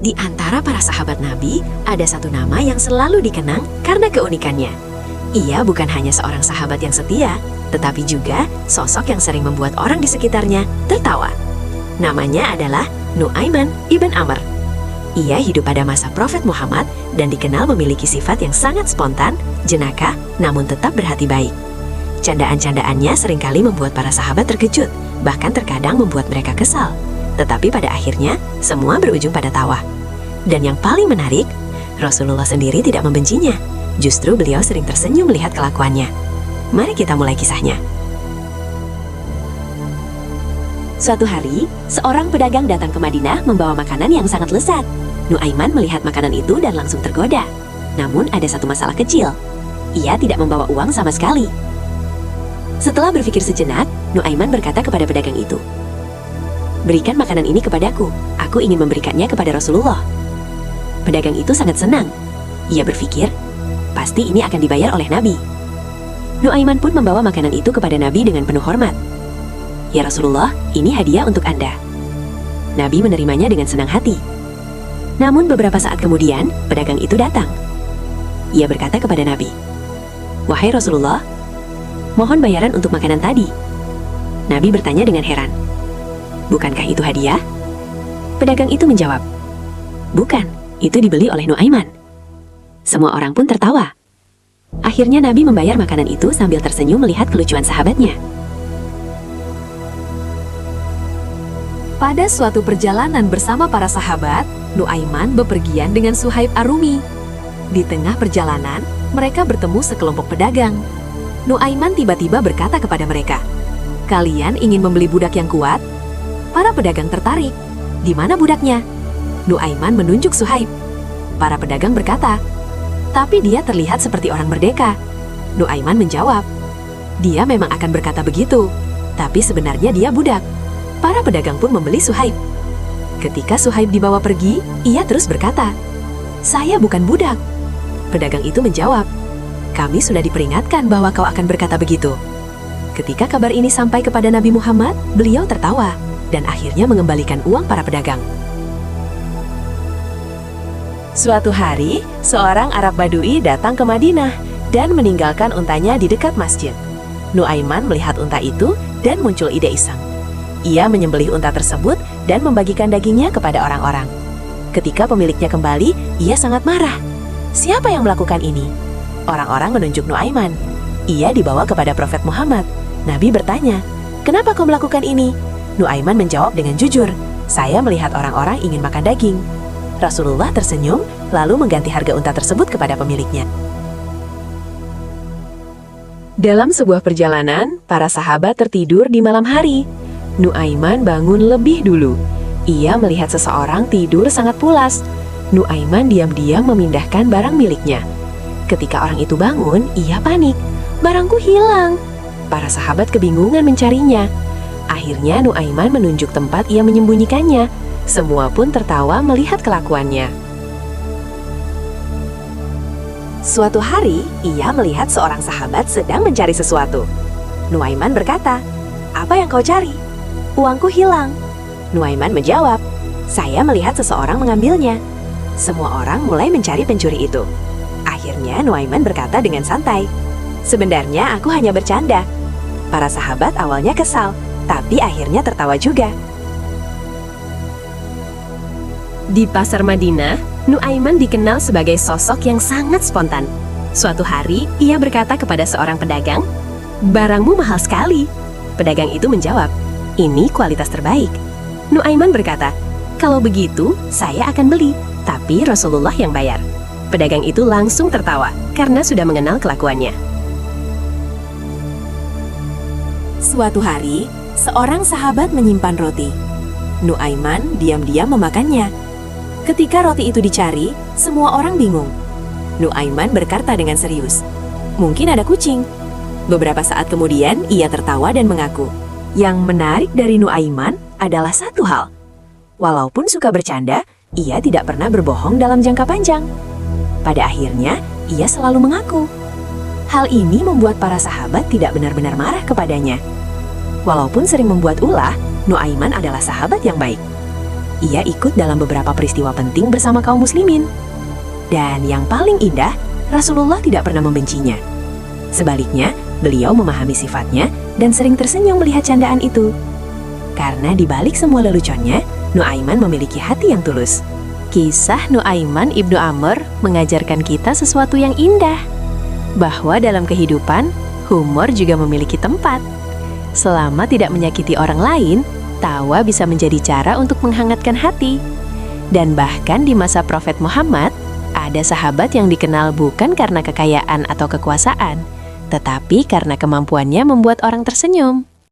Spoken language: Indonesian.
Di antara para sahabat Nabi, ada satu nama yang selalu dikenang karena keunikannya. Ia bukan hanya seorang sahabat yang setia, tetapi juga sosok yang sering membuat orang di sekitarnya tertawa. Namanya adalah Nu'aiman ibn Amr. Ia hidup pada masa Prophet Muhammad dan dikenal memiliki sifat yang sangat spontan, jenaka, namun tetap berhati baik. Candaan-candaannya seringkali membuat para sahabat terkejut, bahkan terkadang membuat mereka kesal. Tetapi pada akhirnya, semua berujung pada tawa. Dan yang paling menarik, Rasulullah sendiri tidak membencinya. Justru beliau sering tersenyum melihat kelakuannya. Mari kita mulai kisahnya. Suatu hari, seorang pedagang datang ke Madinah membawa makanan yang sangat lezat. Nu'aiman melihat makanan itu dan langsung tergoda. Namun ada satu masalah kecil. Ia tidak membawa uang sama sekali. Setelah berpikir sejenak, Nu'aiman berkata kepada pedagang itu, "Berikan makanan ini kepadaku. Aku ingin memberikannya kepada Rasulullah." Pedagang itu sangat senang. Ia berpikir, pasti ini akan dibayar oleh Nabi. Nu'aiman pun membawa makanan itu kepada Nabi dengan penuh hormat. "Ya Rasulullah, ini hadiah untuk Anda." Nabi menerimanya dengan senang hati. Namun beberapa saat kemudian, pedagang itu datang. Ia berkata kepada Nabi, "Wahai Rasulullah, mohon bayaran untuk makanan tadi." Nabi bertanya dengan heran, "Bukankah itu hadiah?" Pedagang itu menjawab, "Bukan, itu dibeli oleh Nu'aiman." Semua orang pun tertawa. Akhirnya Nabi membayar makanan itu sambil tersenyum melihat kelucuan sahabatnya. Pada suatu perjalanan bersama para sahabat, Nu'aiman bepergian dengan Suhaib Ar-Rumi. Di tengah perjalanan, mereka bertemu sekelompok pedagang. Nu'aiman tiba-tiba berkata kepada mereka, "Kalian ingin membeli budak yang kuat?" Para pedagang tertarik. "Di mana budaknya?" Nu'aiman menunjuk Suhaib. Para pedagang berkata, "Tapi dia terlihat seperti orang merdeka." Nu'aiman menjawab, "Dia memang akan berkata begitu, tapi sebenarnya dia budak." Para pedagang pun membeli Suhaib. Ketika Suhaib dibawa pergi, ia terus berkata, "Saya bukan budak." Pedagang itu menjawab, "Kami sudah diperingatkan bahwa kau akan berkata begitu." Ketika kabar ini sampai kepada Nabi Muhammad, beliau tertawa dan akhirnya mengembalikan uang para pedagang. Suatu hari, seorang Arab Badui datang ke Madinah dan meninggalkan untanya di dekat masjid. Nu'aiman melihat unta itu dan muncul ide iseng. Ia menyembelih unta tersebut dan membagikan dagingnya kepada orang-orang. Ketika pemiliknya kembali, ia sangat marah. Siapa yang melakukan ini? Orang-orang menunjuk Nu'aiman. Ia dibawa kepada Prophet Muhammad. Nabi bertanya, "Kenapa kau melakukan ini?" Nu'aiman menjawab dengan jujur, "Saya melihat orang-orang ingin makan daging." Rasulullah tersenyum, lalu mengganti harga unta tersebut kepada pemiliknya. Dalam sebuah perjalanan, para sahabat tertidur di malam hari. Nu'aiman bangun lebih dulu. Ia melihat seseorang tidur sangat pulas. Nu'aiman diam-diam memindahkan barang miliknya. Ketika orang itu bangun, ia panik. "Barangku hilang." Para sahabat kebingungan mencarinya. Akhirnya Nu'aiman menunjuk tempat ia menyembunyikannya. Semua pun tertawa melihat kelakuannya. Suatu hari, ia melihat seorang sahabat sedang mencari sesuatu. Nu'aiman berkata, "Apa yang kau cari?" "Uangku hilang." Nu'aiman menjawab, "Saya melihat seseorang mengambilnya." Semua orang mulai mencari pencuri itu. Akhirnya Nu'aiman berkata dengan santai, "Sebenarnya aku hanya bercanda." Para sahabat awalnya kesal, tapi akhirnya tertawa juga. Di pasar Madinah, Nu'aiman dikenal sebagai sosok yang sangat spontan. Suatu hari, ia berkata kepada seorang pedagang, "Barangmu mahal sekali." Pedagang itu menjawab, "Ini kualitas terbaik." Nu'aiman berkata, "Kalau begitu, saya akan beli, tapi Rasulullah yang bayar." Pedagang itu langsung tertawa karena sudah mengenal kelakuannya. Suatu hari, seorang sahabat menyimpan roti. Nu'aiman diam-diam memakannya. Ketika roti itu dicari, semua orang bingung. Nu'aiman berkata dengan serius, "Mungkin ada kucing." Beberapa saat kemudian, ia tertawa dan mengaku. Yang menarik dari Nu'aiman adalah satu hal. Walaupun suka bercanda, ia tidak pernah berbohong dalam jangka panjang. Pada akhirnya, ia selalu mengaku. Hal ini membuat para sahabat tidak benar-benar marah kepadanya. Walaupun sering membuat ulah, Nu'aiman adalah sahabat yang baik. ia ikut dalam beberapa peristiwa penting bersama kaum muslimin. Dan yang paling indah, Rasulullah tidak pernah membencinya. Sebaliknya, beliau memahami sifatnya dan sering tersenyum melihat candaan itu. Karena di balik semua leluconnya, Nuaiman memiliki hati yang tulus. Kisah Nuaiman ibnu Amr mengajarkan kita sesuatu yang indah, bahwa dalam kehidupan, humor juga memiliki tempat. Selama tidak menyakiti orang lain, tawa bisa menjadi cara untuk menghangatkan hati. Dan bahkan di masa Prophet Muhammad, ada sahabat yang dikenal bukan karena kekayaan atau kekuasaan, tetapi karena kemampuannya membuat orang tersenyum.